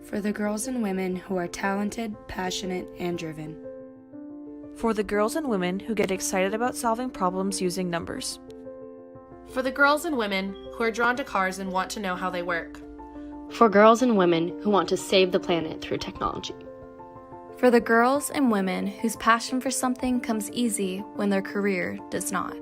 For the girls and women who are talented, passionate, and driven. For the girls and women who get excited about solving problems using numbers. For the girls and women who are drawn to cars and want to know how they work. For girls and women who want to save the planet through technology. For the girls and women whose passion for something comes easy when their career does not.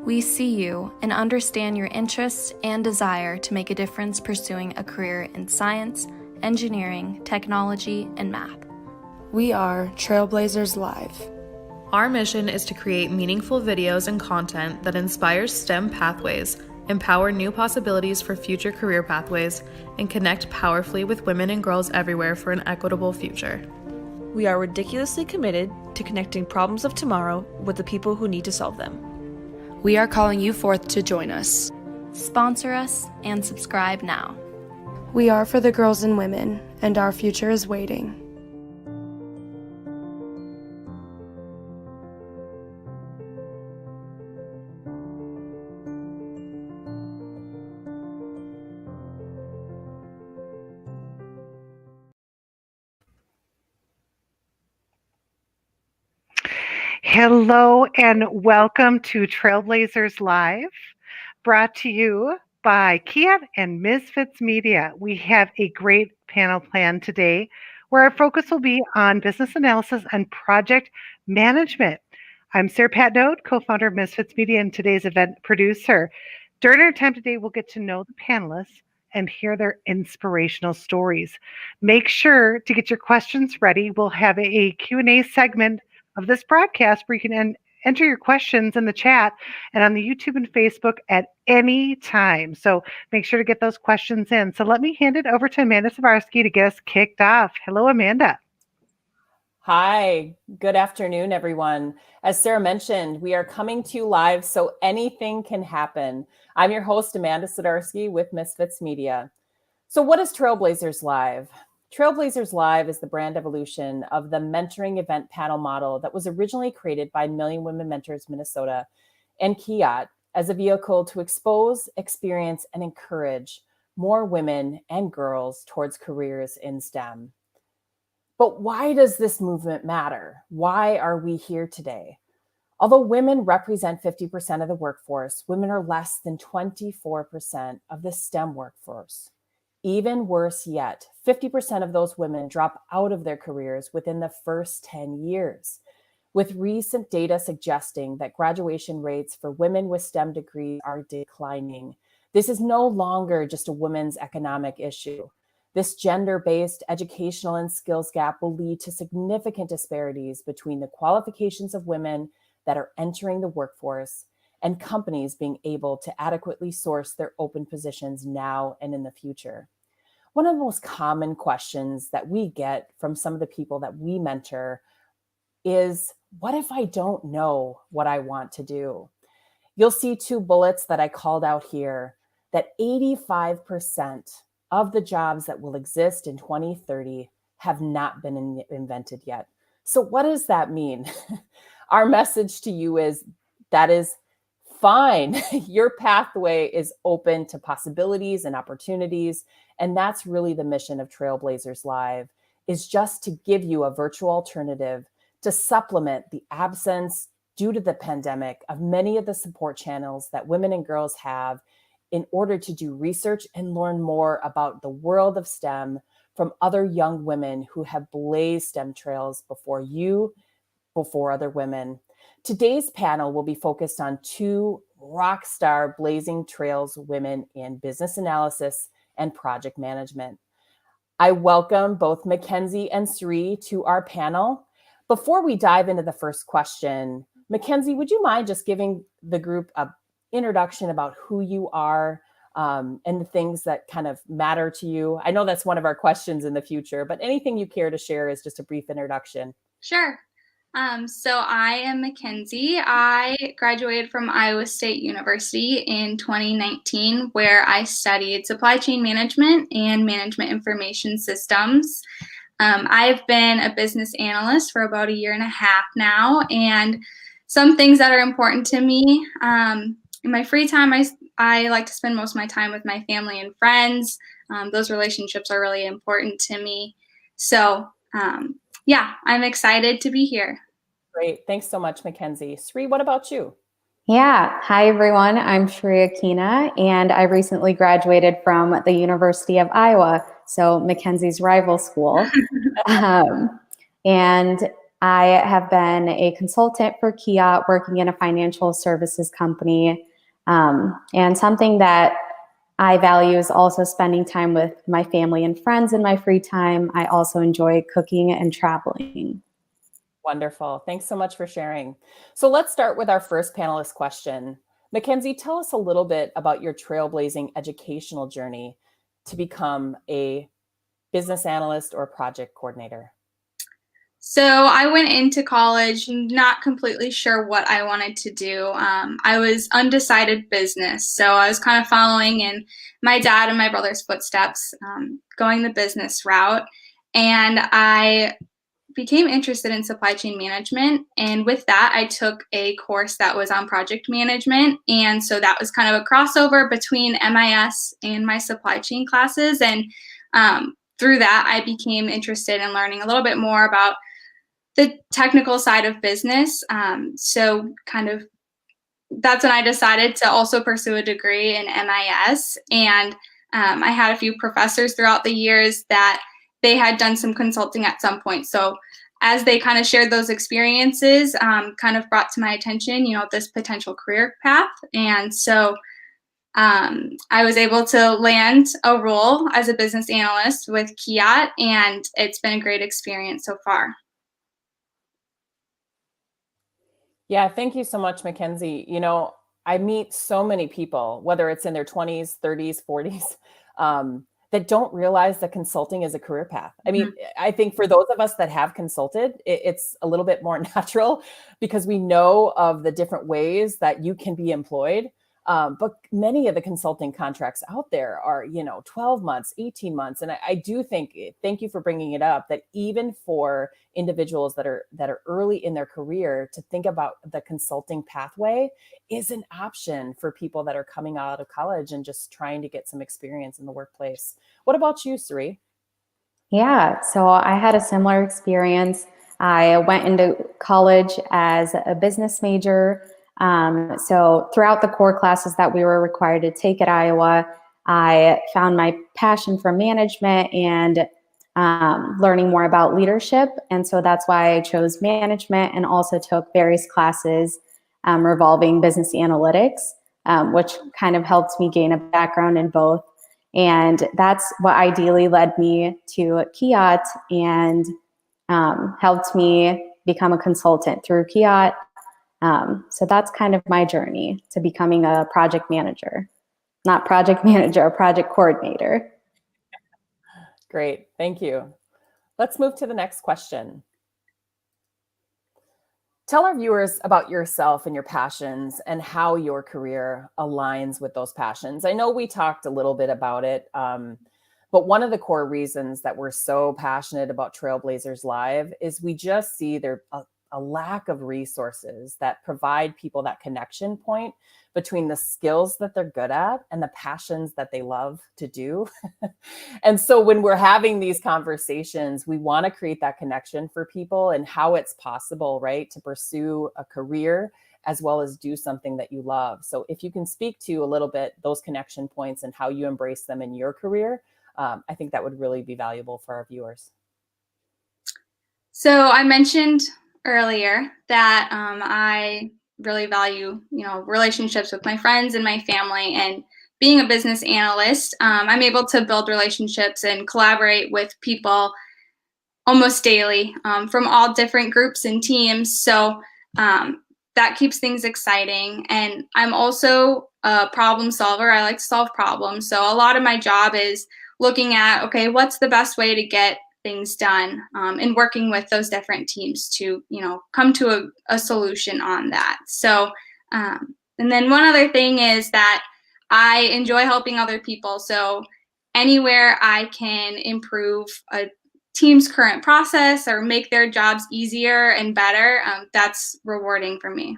We see you and understand your interests and desire to make a difference pursuing a career in science, engineering, technology, and math. We are Trailblazers Live. Our mission is to create meaningful videos and content that inspires STEM pathways, empower new possibilities for future career pathways, and connect powerfully with women and girls everywhere for an equitable future. We are ridiculously committed to connecting problems of tomorrow with the people who need to solve them. We are calling you forth to join us. Sponsor us and subscribe now. We are for the girls and women, and our future is waiting. Hello and welcome to Trailblazers Live, brought to you by Kia and Misfits Media. We have a great panel planned today where our focus will be on business analysis and project management. I'm Sarah Patnode, co-founder of Misfits Media and today's event producer. During our time today, we'll get to know the panelists and hear their inspirational stories. Make sure to get your questions ready. We'll have a Q&A segment of this broadcast where you can enter your questions in the chat and on the YouTube and Facebook at any time. So make sure to get those questions in. So let me hand it over to Amanda Savarski to get us kicked off. Hello, Amanda. Hi, good afternoon, everyone. As Sarah mentioned, we are coming to you live, so anything can happen. I'm your host, Amanda Savarski with Misfits Media. So what is Trailblazers Live? Trailblazers Live is the brand evolution of the mentoring event panel model that was originally created by Million Women Mentors Minnesota and Kiat as a vehicle to expose, experience, and encourage more women and girls towards careers in STEM. But why does this movement matter? Why are we here today? Although women represent 50% of the workforce, women are less than 24% of the STEM workforce. Even worse yet, 50% of those women drop out of their careers within the first 10 years, with recent data suggesting that graduation rates for women with STEM degrees are declining. This is no longer just a women's economic issue. This gender-based educational and skills gap will lead to significant disparities between the qualifications of women that are entering the workforce and companies being able to adequately source their open positions now and in the future. One of the most common questions that we get from some of the people that we mentor is, what if I don't know what I want to do? You'll see two bullets that I called out here, that 85% of the jobs that will exist in 2030 have not been invented yet. So what does that mean? Our message to you is that is fine. Your pathway is open to possibilities and opportunities. And that's really the mission of Trailblazers Live, is just to give you a virtual alternative to supplement the absence due to the pandemic of many of the support channels that women and girls have in order to do research and learn more about the world of STEM from other young women who have blazed STEM trails before you, before other women. Today's panel will be focused on two rock star blazing trails women in business analysis and project management. I welcome both Mackenzie and Sri to our panel. Before we dive into the first question, Mackenzie, would you mind just giving the group a introduction about who you are and the things that kind of matter to you? I know that's one of our questions in the future, but anything you care to share is just a brief introduction. Sure. So I am Mackenzie. I graduated from Iowa State University in 2019, where I studied supply chain management and management information systems. I've been a business analyst for about 1.5 years now, and some things that are important to me in my free time, I like to spend most of my time with my family and friends. Those relationships are really important to me. So yeah, I'm excited to be here. Great. Thanks so much, Mackenzie. Sri, what about you? Yeah. Hi, everyone. I'm Shreya Kina, and I recently graduated from the University of Iowa, so Mackenzie's rival school. And I have been a consultant for Kiat, working in a financial services company. And something that I value is also spending time with my family and friends in my free time. I also enjoy cooking and traveling. Wonderful. Thanks so much for sharing. So let's start with our first panelist question. Mackenzie, tell us a little bit about your trailblazing educational journey to become a business analyst or project coordinator. So I went into college not completely sure what I wanted to do. I was undecided business, so I was kind of following in my dad and my brother's footsteps, going the business route. And I became interested in supply chain management. And with that, I took a course that was on project management. And so that was kind of a crossover between MIS and my supply chain classes. And through that, I became interested in learning a little bit more about the technical side of business. So kind of that's when I decided to also pursue a degree in MIS. And I had a few professors throughout the years that they had done some consulting at some point. So as they kind of shared those experiences, kind of brought to my attention, this potential career path. And so I was able to land a role as a business analyst with Kiat, and it's been a great experience so far. Yeah, thank you so much, Mackenzie. I meet so many people, whether it's in their 20s, 30s, 40s, that don't realize that consulting is a career path. I mean, I think for those of us that have consulted, it's a little bit more natural because we know of the different ways that you can be employed. But many of the consulting contracts out there are, 12 months, 18 months. And I do think, thank you for bringing it up, that even for individuals that are early in their career, to think about the consulting pathway is an option for people that are coming out of college and just trying to get some experience in the workplace. What about you, Sri? Yeah, so I had a similar experience. I went into college as a business major. So throughout the core classes that we were required to take at Iowa, I found my passion for management and learning more about leadership. And so that's why I chose management and also took various classes revolving business analytics, which kind of helped me gain a background in both. And that's what ideally led me to Kiat and helped me become a consultant through Kiat. So that's kind of my journey to becoming a project manager. Not project manager, a project coordinator. Great, thank you. Let's move to the next question. Tell our viewers about yourself and your passions and how your career aligns with those passions. I know we talked a little bit about it, but one of the core reasons that we're so passionate about Trailblazers Live is we just see there a lack of resources that provide people that connection point between the skills that they're good at and the passions that they love to do. And so when we're having these conversations, we want to create that connection for people and how it's possible, right, to pursue a career as well as do something that you love. So if you can speak to a little bit those connection points and how you embrace them in your career, I think that would really be valuable for our viewers. So I mentioned earlier that I really value, relationships with my friends and my family. And being a business analyst, I'm able to build relationships and collaborate with people almost daily from all different groups and teams. So that keeps things exciting. And I'm also a problem solver. I like to solve problems. So a lot of my job is looking at, okay, what's the best way to get things done, and working with those different teams to, come to a solution on that. So, and then one other thing is that I enjoy helping other people. So anywhere I can improve a team's current process or make their jobs easier and better, that's rewarding for me.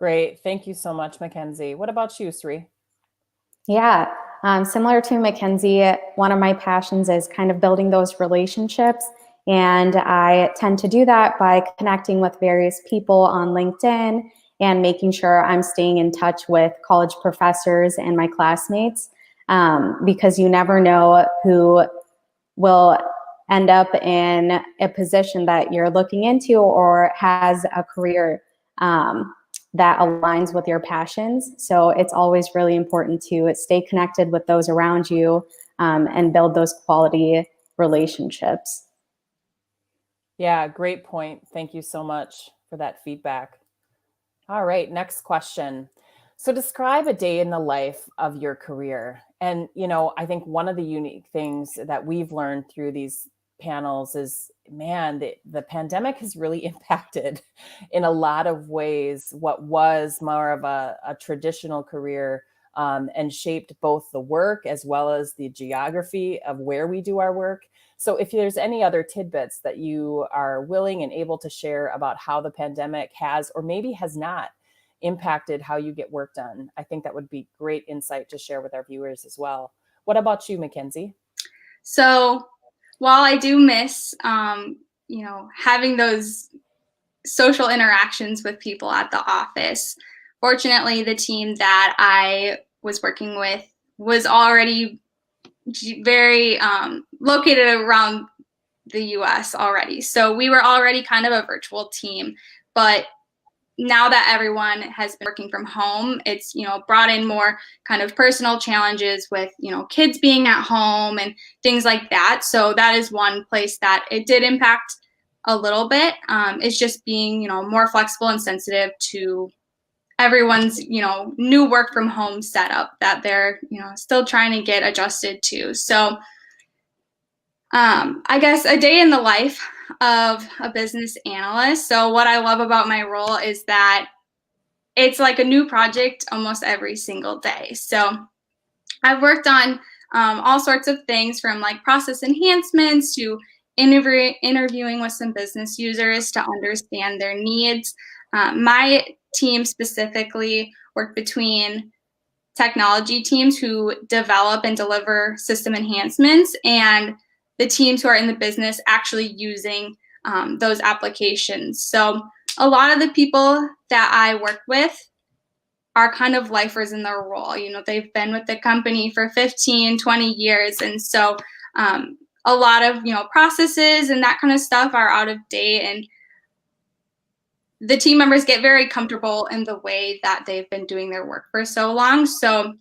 Great. Thank you so much, Mackenzie. What about you, Sri? Yeah, similar to Mackenzie, one of my passions is kind of building those relationships. And I tend to do that by connecting with various people on LinkedIn and making sure I'm staying in touch with college professors and my classmates, because you never know who will end up in a position that you're looking into or has a career that aligns with your passions. So it's always really important to stay connected with those around you and build those quality relationships. Yeah, great point. Thank you so much for that feedback. All right, next question. So describe a day in the life of your career. And, I think one of the unique things that we've learned through these panels is, man, the pandemic has really impacted in a lot of ways what was more of a traditional career, and shaped both the work as well as the geography of where we do our work. So if there's any other tidbits that you are willing and able to share about how the pandemic has or maybe has not impacted how you get work done, I think that would be great insight to share with our viewers as well. What about you, Mackenzie? So while I do miss, having those social interactions with people at the office, fortunately, the team that I was working with was already very located around the US already. So we were already kind of a virtual team, but now that everyone has been working from home, it's, brought in more kind of personal challenges with, kids being at home and things like that. So that is one place that it did impact a little bit. It's just being, more flexible and sensitive to everyone's, new work from home setup that they're, still trying to get adjusted to. So I guess a day in the life of a business analyst. So what I love about my role is that it's like a new project almost every single day. So I've worked on all sorts of things from like process enhancements to interviewing with some business users to understand their needs. My team specifically worked between technology teams who develop and deliver system enhancements and the teams who are in the business actually using those applications. So a lot of the people that I work with are kind of lifers in their role. They've been with the company for 15, 20 years. And so a lot of, processes and that kind of stuff are out of date. And the team members get very comfortable in the way that they've been doing their work for so long. So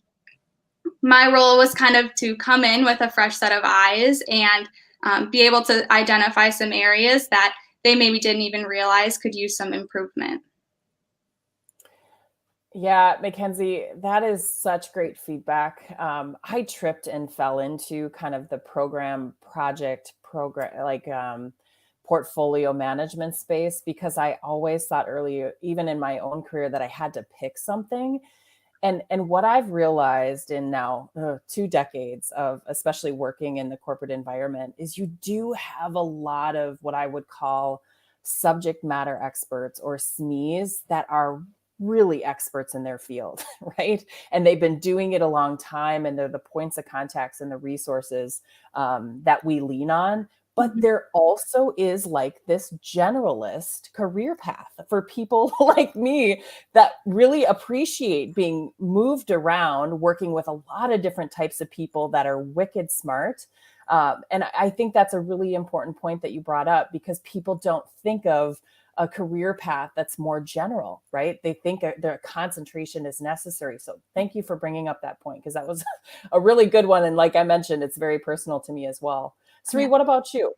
my role was kind of to come in with a fresh set of eyes and be able to identify some areas that they maybe didn't even realize could use some improvement. Yeah, Mackenzie, that is such great feedback. I tripped and fell into kind of the portfolio management space because I always thought earlier, even in my own career, that I had to pick something. And what I've realized in now 2 decades of especially working in the corporate environment is you do have a lot of what I would call subject matter experts or SMEs that are really experts in their field, right? And they've been doing it a long time, and they're the points of contacts and the resources that we lean on. But there also is like this generalist career path for people like me that really appreciate being moved around, working with a lot of different types of people that are wicked smart. And I think that's a really important point that you brought up, because people don't think of a career path that's more general, right? They think their concentration is necessary. So thank you for bringing up that point, because that was a really good one. And like I mentioned, it's very personal to me as well. Sri, what about you?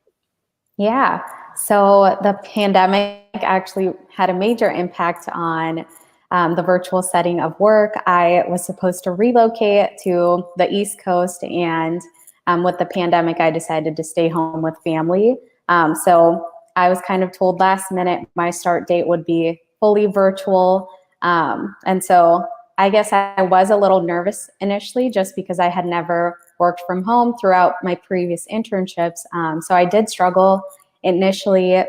Yeah, so the pandemic actually had a major impact on the virtual setting of work. I was supposed to relocate to the East Coast, and with the pandemic, I decided to stay home with family. So I was kind of told last minute my start date would be fully virtual. And so I guess I was a little nervous initially just because I had never worked from home throughout my previous internships. So I did struggle initially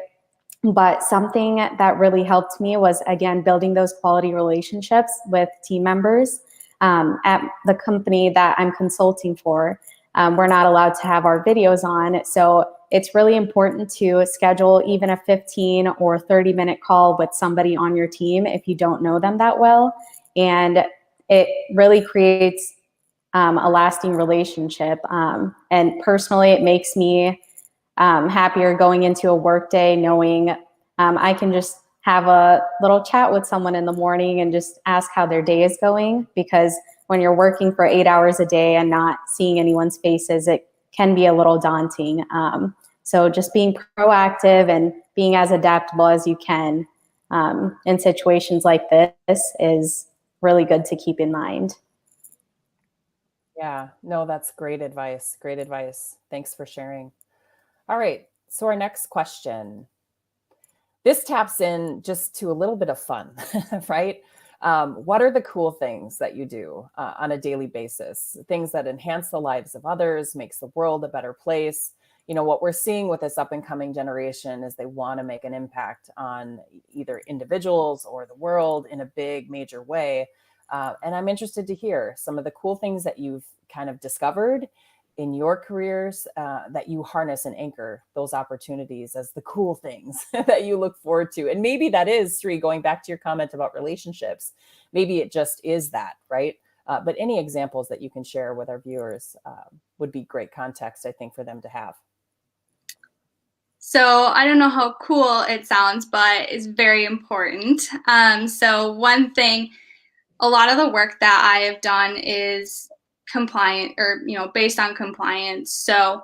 But something that really helped me was, again, building those quality relationships with team members. At the company that I'm consulting for, we're not allowed to have our videos on. So it's really important to schedule even a 15 or 30-minute call with somebody on your team if you don't know them that well. And it really creates a lasting relationship. And personally, it makes me happier going into a work day knowing I can just have a little chat with someone in the morning and just ask how their day is going, because when you're working for 8 hours a day and not seeing anyone's faces, it can be a little daunting. So just being proactive and being as adaptable as you can in situations like this is really good to keep in mind. Yeah, no, that's great advice. Great advice. Thanks for sharing. All right. So our next question. This taps in just to a little bit of fun, right? What are the cool things that you do on a daily basis? Things that enhance the lives of others, makes the world a better place. You know, what we're seeing with this up and coming generation is they want to make an impact on either individuals or the world in a big, major way. And I'm interested to hear some of the cool things that you've kind of discovered in your careers that you harness and anchor those opportunities as the cool things that you look forward to. And maybe that is, Sri, going back to your comment about relationships, maybe it just is that, right? But any examples that you can share with our viewers would be great context, I think, for them to have. So I don't know how cool it sounds, but it's very important. So one thing, a lot of the work that I have done is compliant, or based on compliance. So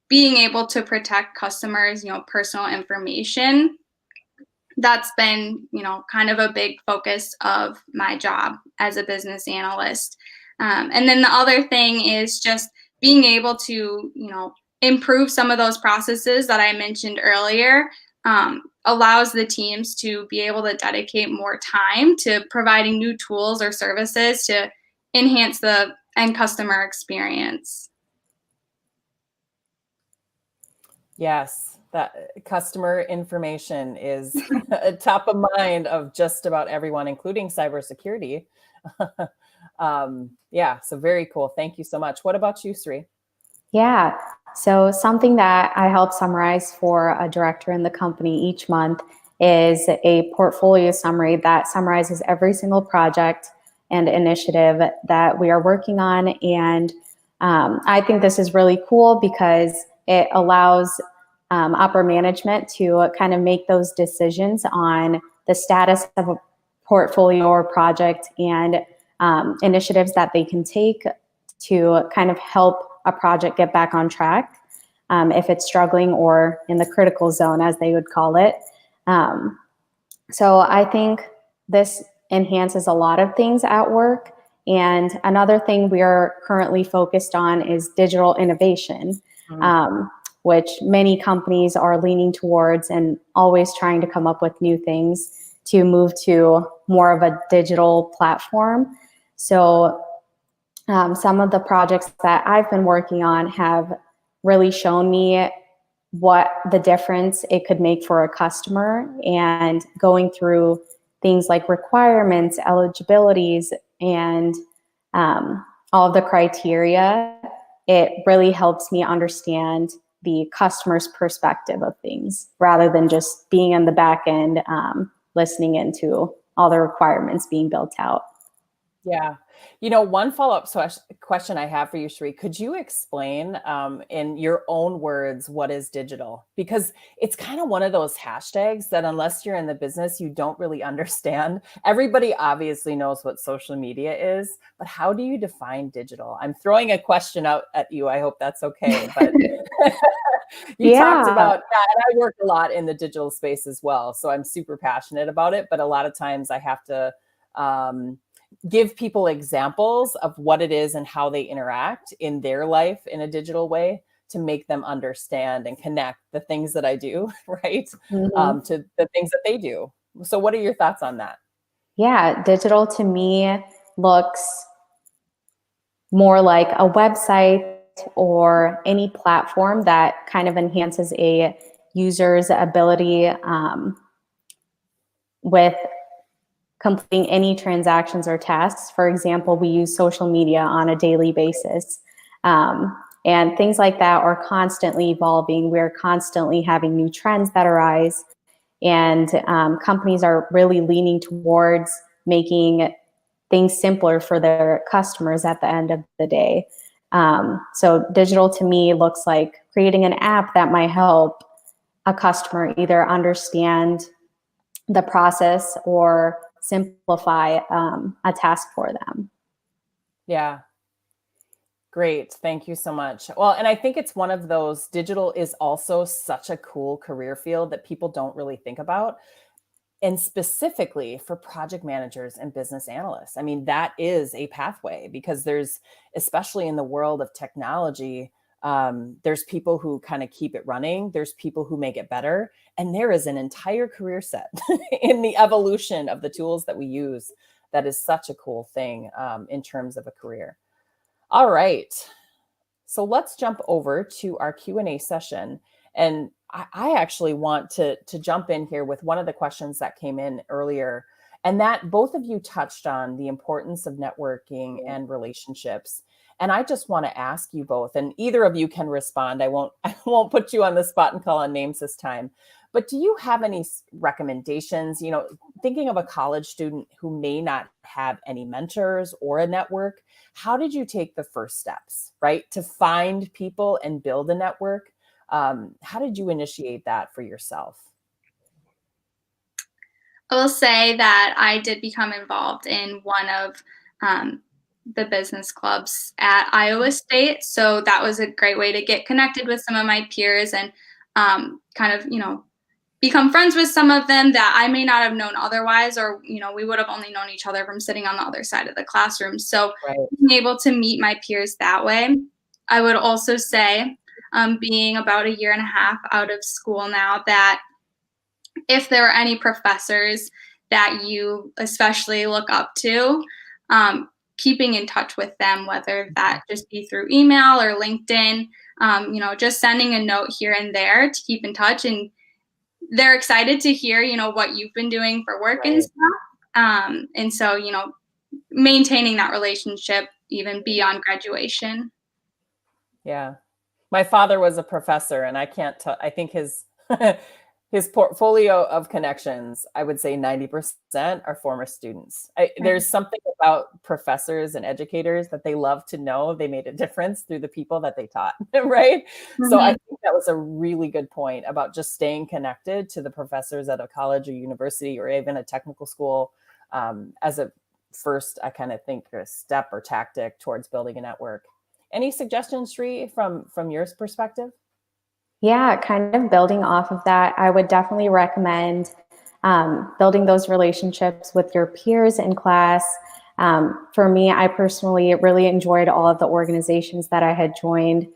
being able to protect customers, personal information, that's been kind of a big focus of my job as a business analyst. And then the other thing is just being able to improve some of those processes that I mentioned earlier. Allows the teams to be able to dedicate more time to providing new tools or services to enhance the end customer experience. Yes, that customer information is top of mind of just about everyone, including cybersecurity. Yeah, so very cool. Thank you so much. What about you, Sri? Yeah, so something that I help summarize for a director in the company each month is a portfolio summary that summarizes every single project and initiative that we are working on. And I think this is really cool because it allows upper management to kind of make those decisions on the status of a portfolio or project and initiatives that they can take to kind of help a project get back on track if it's struggling or in the critical zone, as they would call it. So I think this enhances a lot of things at work. And another thing we are currently focused on is digital innovation, which many companies are leaning towards and always trying to come up with new things to move to more of a digital platform. So some of the projects that I've been working on have really shown me what the difference it could make for a customer, and going through things like requirements, eligibilities, and all of the criteria. It really helps me understand the customer's perspective of things rather than just being in the back end, listening into all the requirements being built out. Yeah. You know, one follow-up question I have for you, Sri, could you explain in your own words what is digital? Because it's kind of one of those hashtags that unless you're in the business, you don't really understand. Everybody obviously knows what social media is, but how do you define digital? I'm throwing a question out at you. I hope that's okay. But you talked about that, and I work a lot in the digital space as well. So I'm super passionate about it, but a lot of times I have to give people examples of what it is and how they interact in their life in a digital way to make them understand and connect the things that I do, right? To the things that they do. So what are your thoughts on that? Yeah, digital to me looks more like a website or any platform that kind of enhances a users' ability with completing any transactions or tasks. For example, we use social media on a daily basis. And things like that are constantly evolving. We're constantly having new trends that arise. And companies are really leaning towards making things simpler for their customers at the end of the day. So digital to me looks like creating an app that might help a customer either understand the process or simplify a task for them. Yeah. Great. Thank you so much. Well, and I think it's one of those, digital is also such a cool career field that people don't really think about. And specifically for project managers and business analysts. I mean, that is a pathway because there's, especially in the world of technology, there's people who kind of keep it running. There's people who make it better. And there is an entire career set in the evolution of the tools that we use. That is such a cool thing in terms of a career. All right. So let's jump over to our Q&A session. And I actually want to jump in here with one of the questions that came in earlier, and that both of you touched on the importance of networking and relationships. And I just want to ask you both, and either of you can respond. I won't put you on the spot and call on names this time. But do you have any recommendations, thinking of a college student who may not have any mentors or a network? How did you take the first steps, right, to find people and build a network? How did you initiate that for yourself? I will say that I did become involved in one of the business clubs at Iowa State. So that was a great way to get connected with some of my peers and kind of, become friends with some of them that I may not have known otherwise, or, we would have only known each other from sitting on the other side of the classroom. So being able to meet my peers that way. I would also say, being about a year and a half out of school now, that if there are any professors that you especially look up to, keeping in touch with them, whether that just be through email or LinkedIn, just sending a note here and there to keep in touch. And they're excited to hear, what you've been doing for work and stuff. And so, maintaining that relationship even beyond graduation. Yeah. My father was a professor, and I can't tell, I think his his portfolio of connections, I would say 90% are former students. There's something about professors and educators that they love to know they made a difference through the people that they taught, right? Mm-hmm. So I think that was a really good point about just staying connected to the professors at a college or university or even a technical school as a first, I kind of think, a step or tactic towards building a network. Any suggestions, Sri, from your perspective? Yeah, kind of building off of that, I would definitely recommend building those relationships with your peers in class. For me, I personally really enjoyed all of the organizations that I had joined,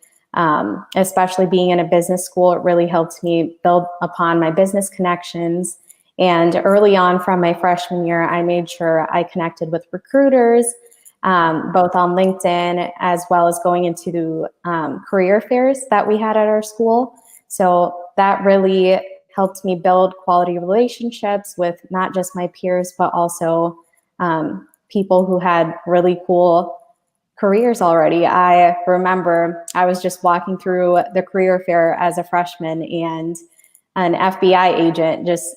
especially being in a business school. It really helped me build upon my business connections. And early on from my freshman year, I made sure I connected with recruiters, both on LinkedIn as well as going into the career fairs that we had at our school. So that really helped me build quality relationships with not just my peers, but also people who had really cool careers already. I remember I was just walking through the career fair as a freshman, and an FBI agent just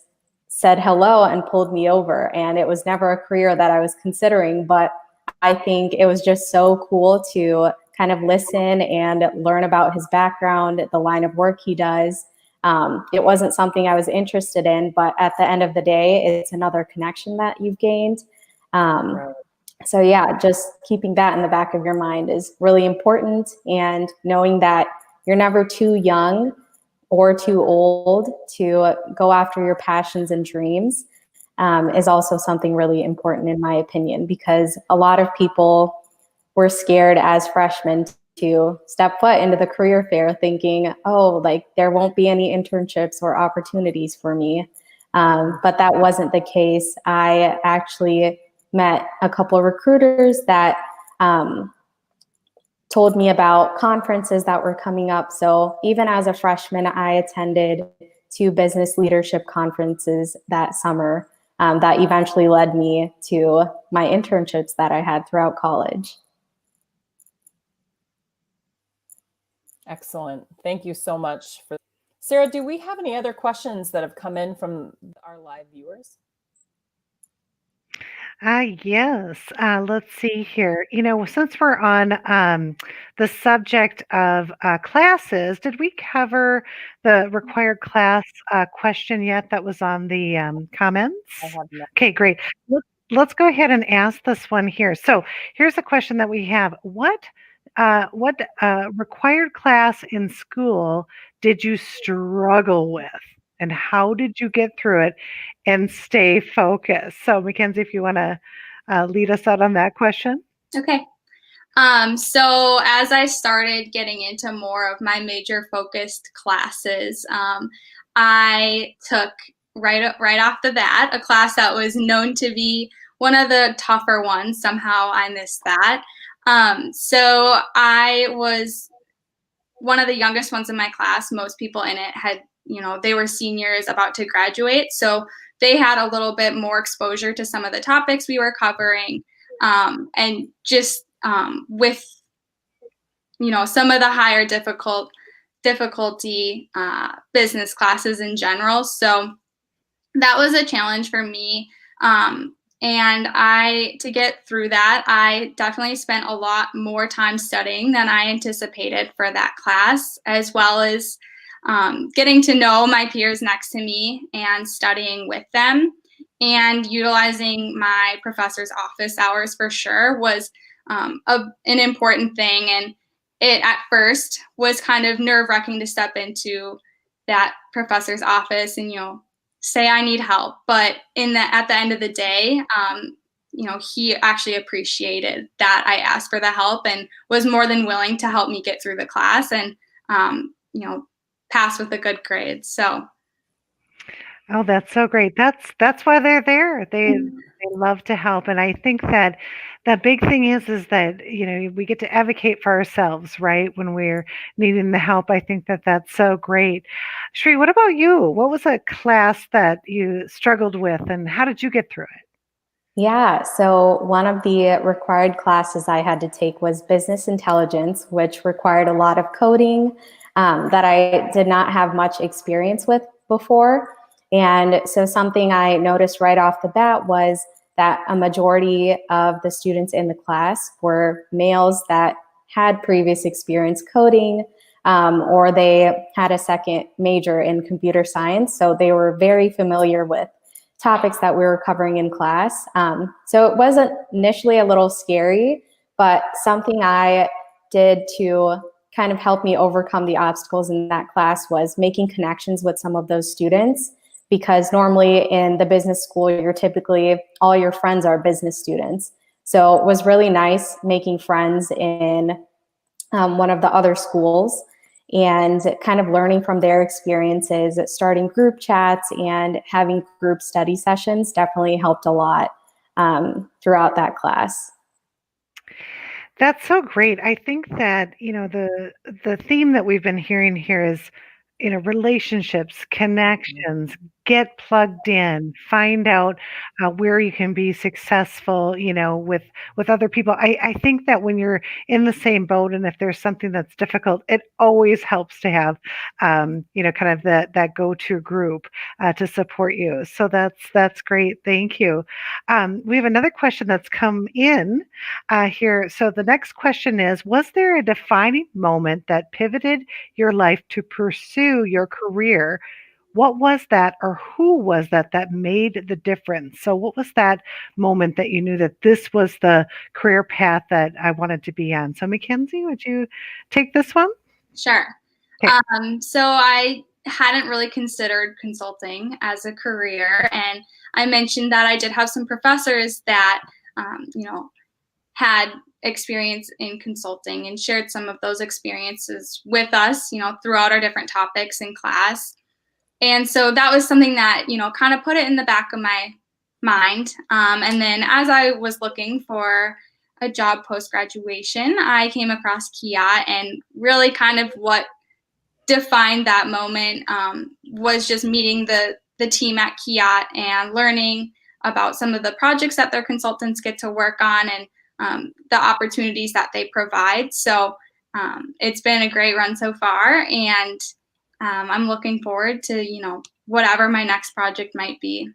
said hello and pulled me over. And it was never a career that I was considering, but I think it was just so cool to kind of listen and learn about his background, the line of work he does. It wasn't something I was interested in, but at the end of the day, it's another connection that you've gained. So yeah, just keeping that in the back of your mind is really important, and knowing that you're never too young or too old to go after your passions and dreams is also something really important in my opinion, because a lot of people were scared as freshmen to step foot into the career fair thinking, oh, like there won't be any internships or opportunities for me. But that wasn't the case. I actually met a couple of recruiters that told me about conferences that were coming up. So even as a freshman, I attended 2 business leadership conferences that summer that eventually led me to my internships that I had throughout college. Excellent. Thank you so much for Sarah, do we have any other questions that have come in from our live viewers? Yes. Let's see here. Since we're on the subject of classes, did we cover the required class question yet that was on the comments? I have not. Okay, great. Let's go ahead and ask this one here. So here's a question that we have. What required class in school did you struggle with? And how did you get through it and stay focused? So, Mackenzie, if you want to lead us out on that question. Okay. So as I started getting into more of my major focused classes, I took right off the bat a class that was known to be one of the tougher ones. Somehow I missed that. So I was one of the youngest ones in my class. Most people in it had, they were seniors about to graduate. So they had a little bit more exposure to some of the topics we were covering. And just with, some of the higher difficulty business classes in general. So that was a challenge for me. And to get through that, I definitely spent a lot more time studying than I anticipated for that class, as well as getting to know my peers next to me and studying with them. And utilizing my professor's office hours for sure was an important thing. And it at first was kind of nerve-wracking to step into that professor's office and, say I need help. But at the end of the day, he actually appreciated that I asked for the help and was more than willing to help me get through the class and, pass with a good grade. So. Oh, that's so great. That's why they're there. They love to help. And I think that the big thing is that, we get to advocate for ourselves, right? When we're needing the help. I think that that's so great. Shri, what about you? What was a class that you struggled with and how did you get through it? Yeah, so one of the required classes I had to take was business intelligence, which required a lot of coding that I did not have much experience with before. And so something I noticed right off the bat was that a majority of the students in the class were males that had previous experience coding, or they had a second major in computer science. So they were very familiar with topics that we were covering in class. So it wasn't initially a little scary, but something I did to kind of help me overcome the obstacles in that class was making connections with some of those students. Because normally in the business school, you're typically, all your friends are business students. So it was really nice making friends in one of the other schools and kind of learning from their experiences. Starting group chats and having group study sessions definitely helped a lot throughout that class. That's so great. I think that, the theme that we've been hearing here is, relationships, connections, get plugged in, find out where you can be successful, with other people. I think that when you're in the same boat and if there's something that's difficult, it always helps to have, kind of that go-to group to support you. So that's great. Thank you. We have another question that's come in here. So the next question is, was there a defining moment that pivoted your life to pursue your career? What was that, or who was that made the difference? So what was that moment that you knew that this was the career path that I wanted to be on? So Mackenzie, would you take this one? Sure. Okay. So I hadn't really considered consulting as a career. And I mentioned that I did have some professors that, had experience in consulting and shared some of those experiences with us, throughout our different topics in class. And so that was something that, kind of put it in the back of my mind. And then as I was looking for a job post-graduation, I came across Kia and really kind of what defined that moment was just meeting the team at Kiat and learning about some of the projects that their consultants get to work on and the opportunities that they provide. So it's been a great run so far, and I'm looking forward to, whatever my next project might be.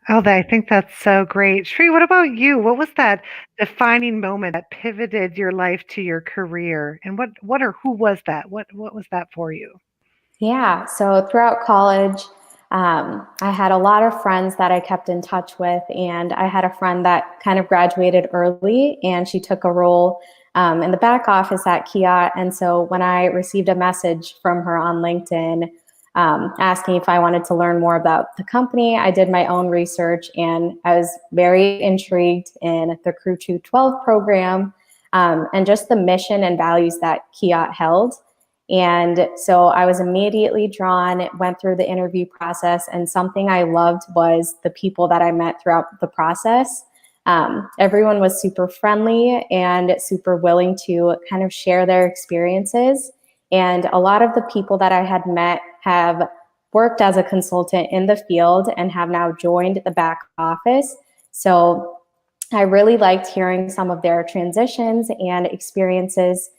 Oh, I think that's so great. Shri, what about you? What was that defining moment that pivoted your life to your career? And what or who was that? What was that for you? Yeah, so throughout college, I had a lot of friends that I kept in touch with, and I had a friend that kind of graduated early, and she took a role in the back office at Kiat. And so when I received a message from her on LinkedIn asking if I wanted to learn more about the company, I did my own research, and I was very intrigued in the Crew 212 program and just the mission and values that Kiat held. And so I was immediately drawn, went through the interview process, and something I loved was the people that I met throughout the process. Everyone was super friendly and super willing to kind of share their experiences. And a lot of the people that I had met have worked as a consultant in the field and have now joined the back office. So I really liked hearing some of their transitions and experiences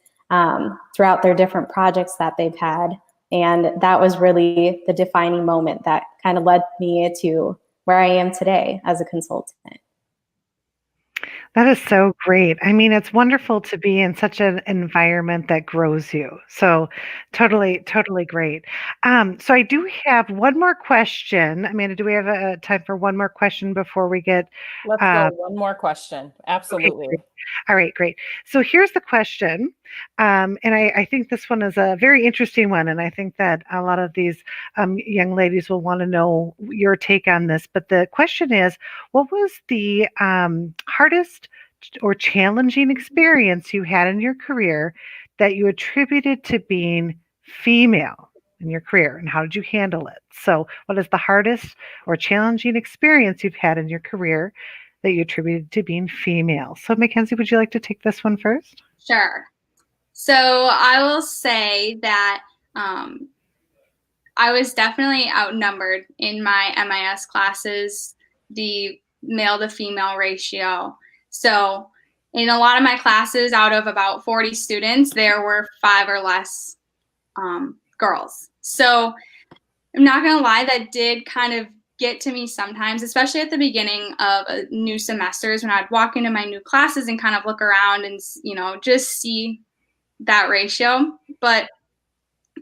throughout their different projects that they've had. And that was really the defining moment that kind of led me to where I am today as a consultant. That is so great. I mean, it's wonderful to be in such an environment that grows you. So totally, totally great. So I do have one more question. Amanda, do we have a time for one more question before we get Let's go. One more question. Absolutely. great. All right, great. So here's the question. And I think this one is a very interesting one. And I think that a lot of these young ladies will want to know your take on this. But the question is, what was the hardest or challenging experience you had in your career that you attributed to being female in your career? And how did you handle it? So what is the hardest or challenging experience you've had in your career that you attributed to being female? So Mackenzie, would you like to take this one first? Sure. So I will say that I was definitely outnumbered in my MIS classes, the male to female ratio. So in a lot of my classes, out of about 40 students, there were 5 or less girls. So I'm not going to lie, that did kind of get to me sometimes, especially at the beginning of new semesters when I'd walk into my new classes and kind of look around and, just see that ratio. But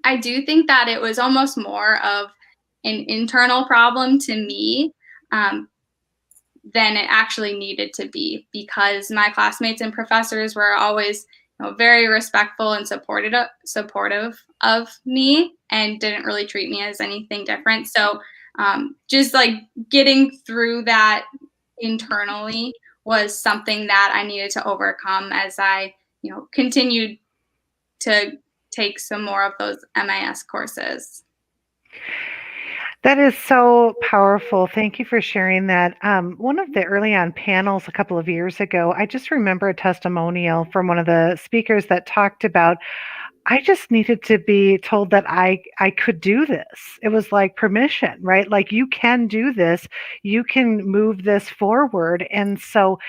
I do think that it was almost more of an internal problem to me than it actually needed to be, because my classmates and professors were always very respectful and supportive of me and didn't really treat me as anything different. So just like getting through that internally was something that I needed to overcome as I continued to take some more of those MIS courses. That is so powerful. Thank you for sharing that. One of the early on panels a couple of years ago, I just remember a testimonial from one of the speakers that talked about, I just needed to be told that I could do this. It was like permission, right? Like, you can do this, you can move this forward. And so,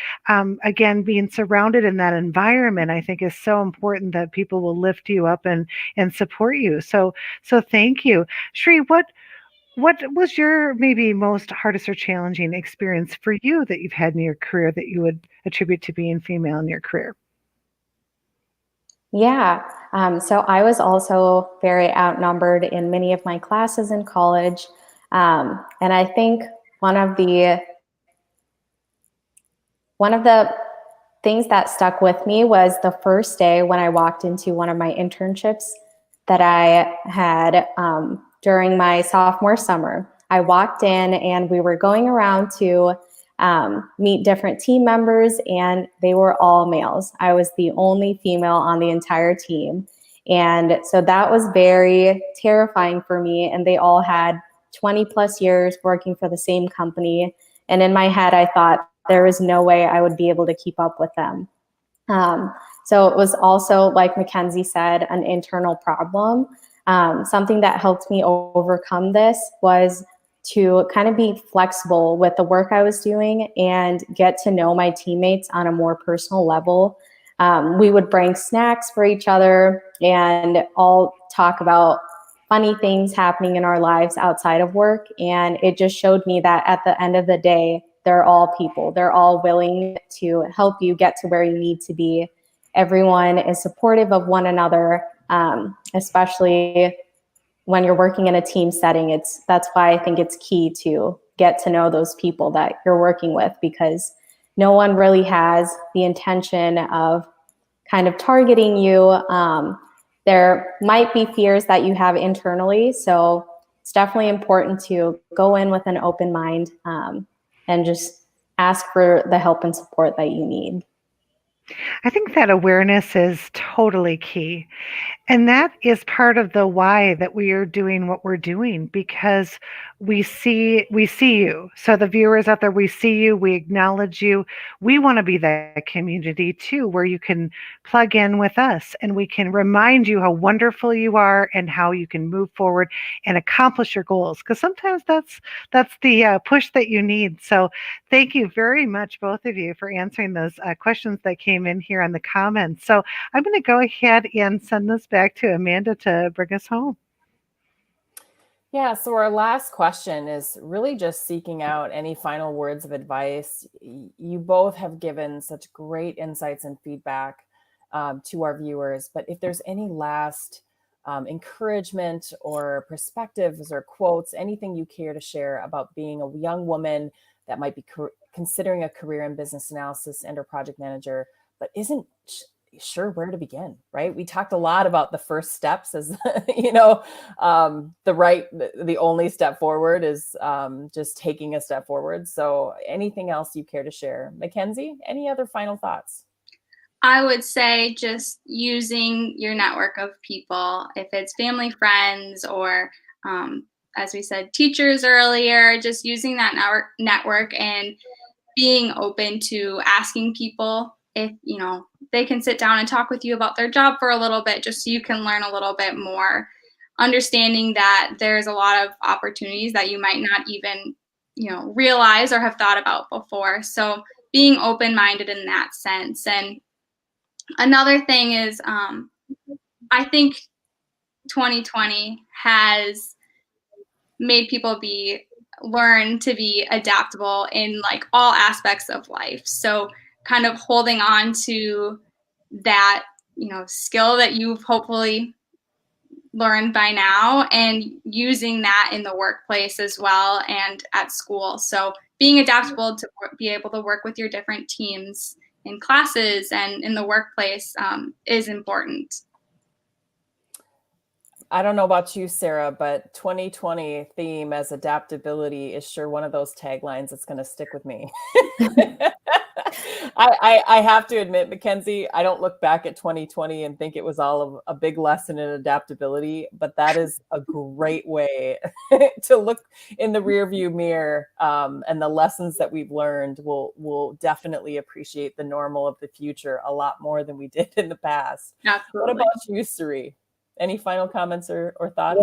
again, being surrounded in that environment, I think is so important that people will lift you up and support you. So thank you. Shri, what was your maybe most hardest or challenging experience for you that you've had in your career that you would attribute to being female in your career? Yeah, so I was also very outnumbered in many of my classes in college. And I think one of the things that stuck with me was the first day when I walked into one of my internships that I had during my sophomore summer. I walked in and we were going around to meet different team members, and they were all males. I was the only female on the entire team. And so that was very terrifying for me. And they all had 20 plus years working for the same company. And in my head, I thought there was no way I would be able to keep up with them. So it was also, like Mackenzie said, an internal problem. Something that helped me overcome this was to kind of be flexible with the work I was doing and get to know my teammates on a more personal level. We would bring snacks for each other and all talk about funny things happening in our lives outside of work. And it just showed me that at the end of the day, they're all people. They're all willing to help you get to where you need to be. Everyone is supportive of one another, especially when you're working in a team setting. That's why I think it's key to get to know those people that you're working with, because no one really has the intention of kind of targeting you. There might be fears that you have internally, so it's definitely important to go in with an open mind and just ask for the help and support that you need. I think that awareness is totally key. And that is part of the why that we are doing what we're doing, because we see you. So the viewers out there, we see you, we acknowledge you. We want to be that community too, where you can plug in with us and we can remind you how wonderful you are and how you can move forward and accomplish your goals. Because sometimes that's the push that you need. So thank you very much, both of you, for answering those questions that came in here on the comments. So I'm going to go ahead and send this back to Amanda to bring us home. Yeah, so our last question is really just seeking out any final words of advice. You both have given such great insights and feedback to our viewers, but if there's any last encouragement or perspectives or quotes, anything you care to share about being a young woman that might be considering a career in business analysis and or project manager, but isn't sure where to begin, right? We talked a lot about the first steps as, the only step forward is just taking a step forward. So anything else you care to share? Mackenzie, any other final thoughts? I would say just using your network of people, if it's family, friends, or as we said, teachers earlier, just using that network and being open to asking people if, they can sit down and talk with you about their job for a little bit, just so you can learn a little bit more, understanding that there's a lot of opportunities that you might not even, realize or have thought about before. So being open-minded in that sense. And another thing is, I think 2020 has made people learn to be adaptable in like all aspects of life. So kind of holding on to that, skill that you've hopefully learned by now and using that in the workplace as well and at school. So being adaptable to be able to work with your different teams in classes and in the workplace is important. I don't know about you, Sarah, but 2020 theme as adaptability is sure one of those taglines that's going to stick with me. I have to admit, Mackenzie, I don't look back at 2020 and think it was all of a big lesson in adaptability, but that is a great way to look in the rearview mirror, and the lessons that we've learned will definitely appreciate the normal of the future a lot more than we did in the past. Absolutely. What about you, Suri? Any final comments or thoughts?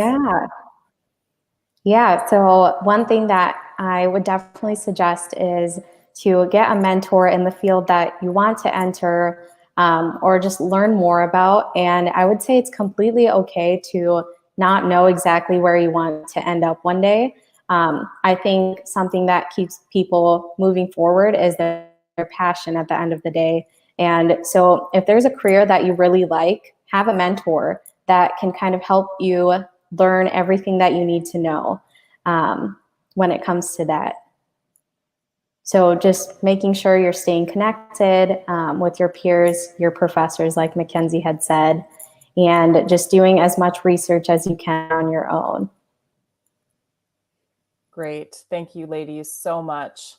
Yeah. So one thing that I would definitely suggest is to get a mentor in the field that you want to enter, or just learn more about. And I would say it's completely okay to not know exactly where you want to end up one day. I think something that keeps people moving forward is their passion at the end of the day. And so if there's a career that you really like, have a mentor that can kind of help you learn everything that you need to know when it comes to that. So just making sure you're staying connected with your peers, your professors, like Mackenzie had said, and just doing as much research as you can on your own. Great. Thank you, ladies, so much.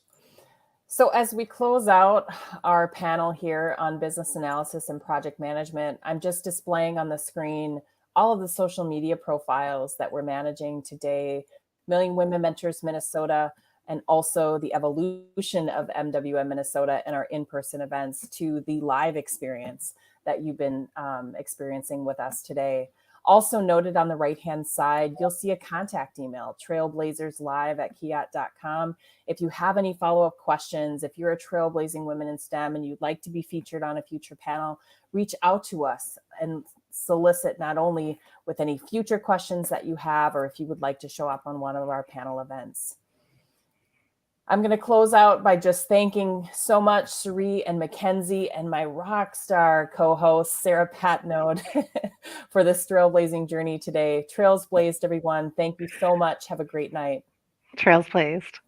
So as we close out our panel here on business analysis and project management, I'm just displaying on the screen all of the social media profiles that we're managing today. Million Women Mentors Minnesota, and also the evolution of MWM Minnesota and our in-person events to the live experience that you've been experiencing with us today. Also noted on the right-hand side, you'll see a contact email, trailblazerslive@kiat.com. If you have any follow-up questions, if you're a trailblazing women in STEM and you'd like to be featured on a future panel, reach out to us and solicit not only with any future questions that you have, or if you would like to show up on one of our panel events. I'm going to close out by just thanking so much Sheree and Mackenzie and my rock star co-host, Sarah Patnode, for this trailblazing journey today. Trails blazed, everyone. Thank you so much. Have a great night. Trails blazed.